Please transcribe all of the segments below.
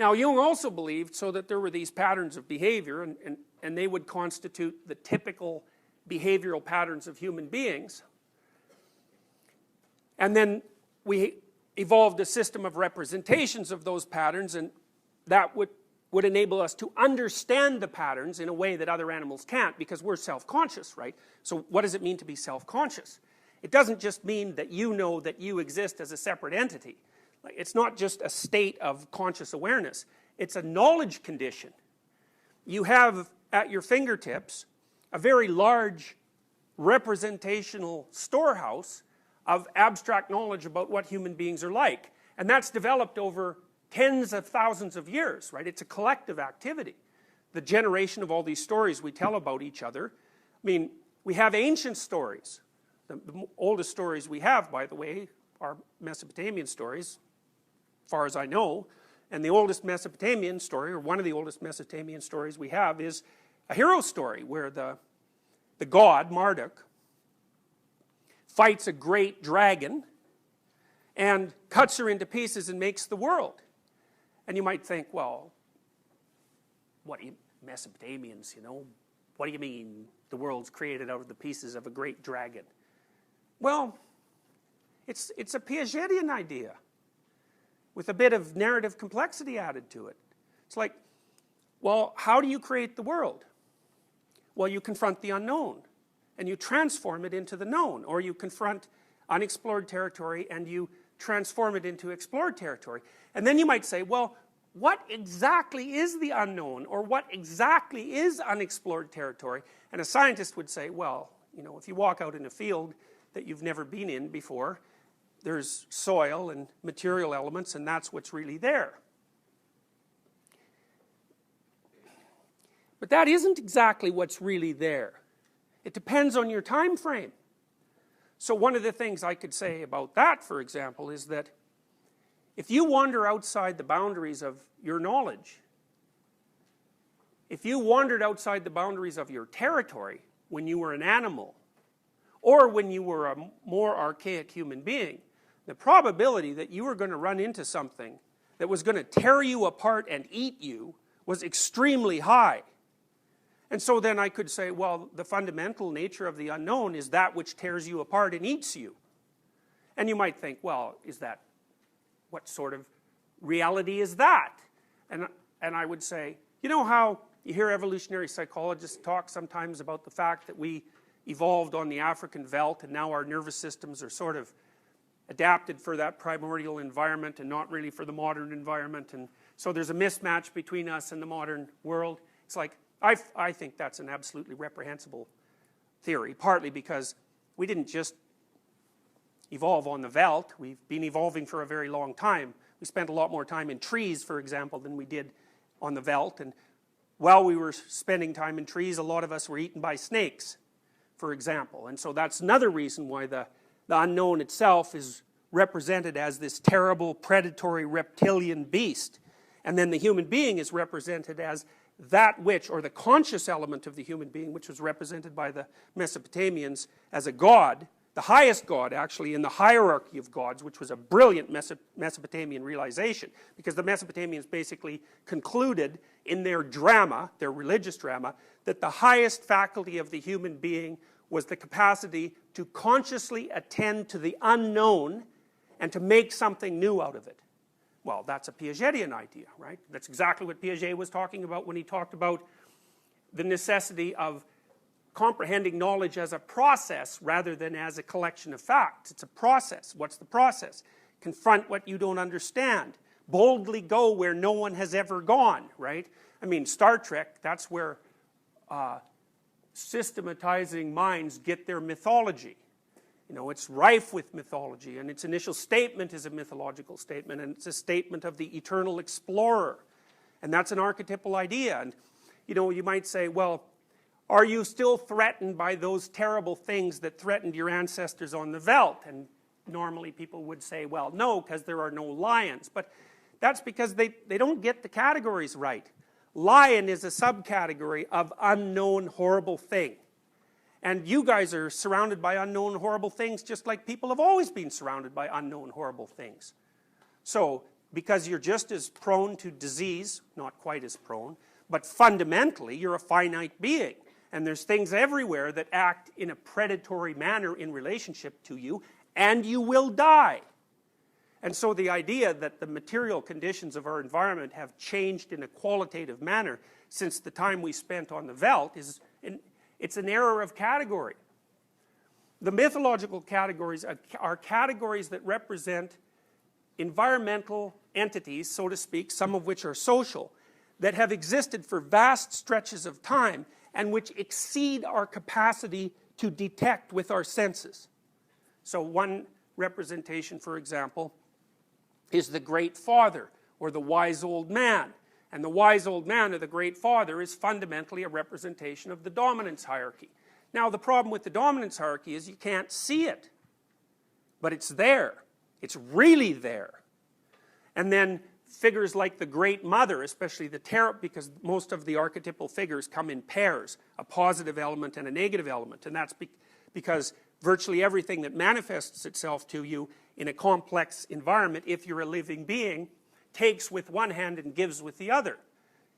Now Jung also believed so that there were these patterns of behavior, and they would constitute the typical behavioral patterns of human beings. And then we evolved a system of representations of those patterns, and that would enable us to understand the patterns in a way that other animals can't, because we're self-conscious, right? So what does it mean to be self-conscious? It doesn't just mean that you know that you exist as a separate entity. Like, it's not just a state of conscious awareness. It's a knowledge condition. You have at your fingertips a very large representational storehouse of abstract knowledge about what human beings are like. And that's developed over tens of thousands of years, right? It's a collective activity. The generation of all these stories we tell about each other. I mean, we have ancient stories. The oldest stories we have, by the way, are Mesopotamian stories, as far as I know. And the oldest Mesopotamian story, or one of the oldest Mesopotamian stories we have, is a hero story where the god, Marduk, fights a great dragon and cuts her into pieces and makes the world. And you might think, well, what do you, Mesopotamians, you know, what do you mean the world's created out of the pieces of a great dragon? Well, it's a Piagetian idea with a bit of narrative complexity added to it. It's like, well, how do you create the world? Well, you confront the unknown and you transform it into the known, or you confront unexplored territory and you transform it into explored territory. And then you might say, well, what exactly is the unknown, or what exactly is unexplored territory? And a scientist would say, well, you know, if you walk out in a field that you've never been in before, there's soil and material elements, and that's what's really there. But that isn't exactly what's really there. It depends on your time frame. So one of the things I could say about that, for example, is that if you wander outside the boundaries of your knowledge, if you wandered outside the boundaries of your territory when you were an animal, or when you were a more archaic human being, the probability that you were going to run into something that was going to tear you apart and eat you was extremely high. And so then I could say, well, the fundamental nature of the unknown is that which tears you apart and eats you. And you might think, well, is that, what sort of reality is that? And I would say, you know how you hear evolutionary psychologists talk sometimes about the fact that we evolved on the African veldt and now our nervous systems are sort of adapted for that primordial environment and not really for the modern environment, and so there's a mismatch between us and the modern world. It's like, I think that's an absolutely reprehensible theory, partly because we didn't just evolve on the veldt. We've been evolving for a very long time. We spent a lot more time in trees, for example, than we did on the veldt, and while we were spending time in trees, a lot of us were eaten by snakes, for example. And so that's another reason why the unknown itself is represented as this terrible, predatory, reptilian beast. And then the human being is represented as that which, or the conscious element of the human being, which was represented by the Mesopotamians as a god, the highest god actually in the hierarchy of gods, which was a brilliant Mesopotamian realization, because the Mesopotamians basically concluded in their drama, their religious drama, that the highest faculty of the human being was the capacity to consciously attend to the unknown and to make something new out of it. Well, that's a Piagetian idea, right? That's exactly what Piaget was talking about when he talked about the necessity of comprehending knowledge as a process rather than as a collection of facts. It's a process. What's the process? Confront what you don't understand. Boldly go where no one has ever gone, right? I mean, Star Trek, that's where systematizing minds get their mythology. You know, it's rife with mythology, and its initial statement is a mythological statement, and it's a statement of the eternal explorer. And that's an archetypal idea. And, you know, you might say, well, are you still threatened by those terrible things that threatened your ancestors on the veldt? And normally people would say, well, no, because there are no lions. But that's because they don't get the categories right. Lion is a subcategory of unknown horrible thing. And you guys are surrounded by unknown horrible things just like people have always been surrounded by unknown horrible things. So because you're just as prone to disease, not quite as prone, but fundamentally you're a finite being. And there's things everywhere that act in a predatory manner in relationship to you, and you will die. And so the idea that the material conditions of our environment have changed in a qualitative manner since the time we spent on the veldt it's an error of category. The mythological categories are categories that represent environmental entities, so to speak, some of which are social, that have existed for vast stretches of time and which exceed our capacity to detect with our senses. So one representation, for example, is the Great Father, or the Wise Old Man. And the Wise Old Man, or the Great Father, is fundamentally a representation of the dominance hierarchy. Now, the problem with the dominance hierarchy is you can't see it, but it's there. It's really there. And then figures like the Great Mother, especially the tarot, because most of the archetypal figures come in pairs, a positive element and a negative element, and that's because virtually everything that manifests itself to you in a complex environment, if you're a living being, takes with one hand and gives with the other.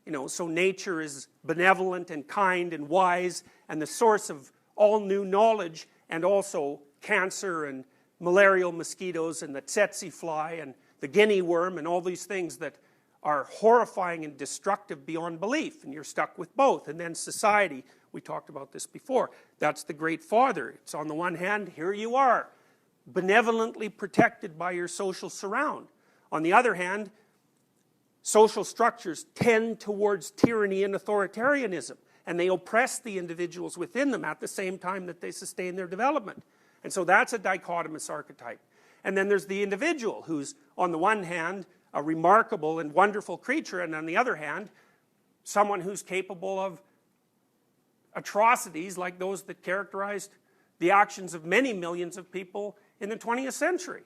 You know, so nature is benevolent and kind and wise and the source of all new knowledge, and also cancer and malarial mosquitoes and the tsetse fly and the guinea worm and all these things that are horrifying and destructive beyond belief, and you're stuck with both. And then society, we talked about this before, that's the Great Father. It's on the one hand, here you are, benevolently protected by your social surround. On the other hand, social structures tend towards tyranny and authoritarianism, and they oppress the individuals within them at the same time that they sustain their development. And so that's a dichotomous archetype. And then there's the individual, who's on the one hand a remarkable and wonderful creature, and on the other hand someone who's capable of atrocities like those that characterized the actions of many millions of people in the 20th century.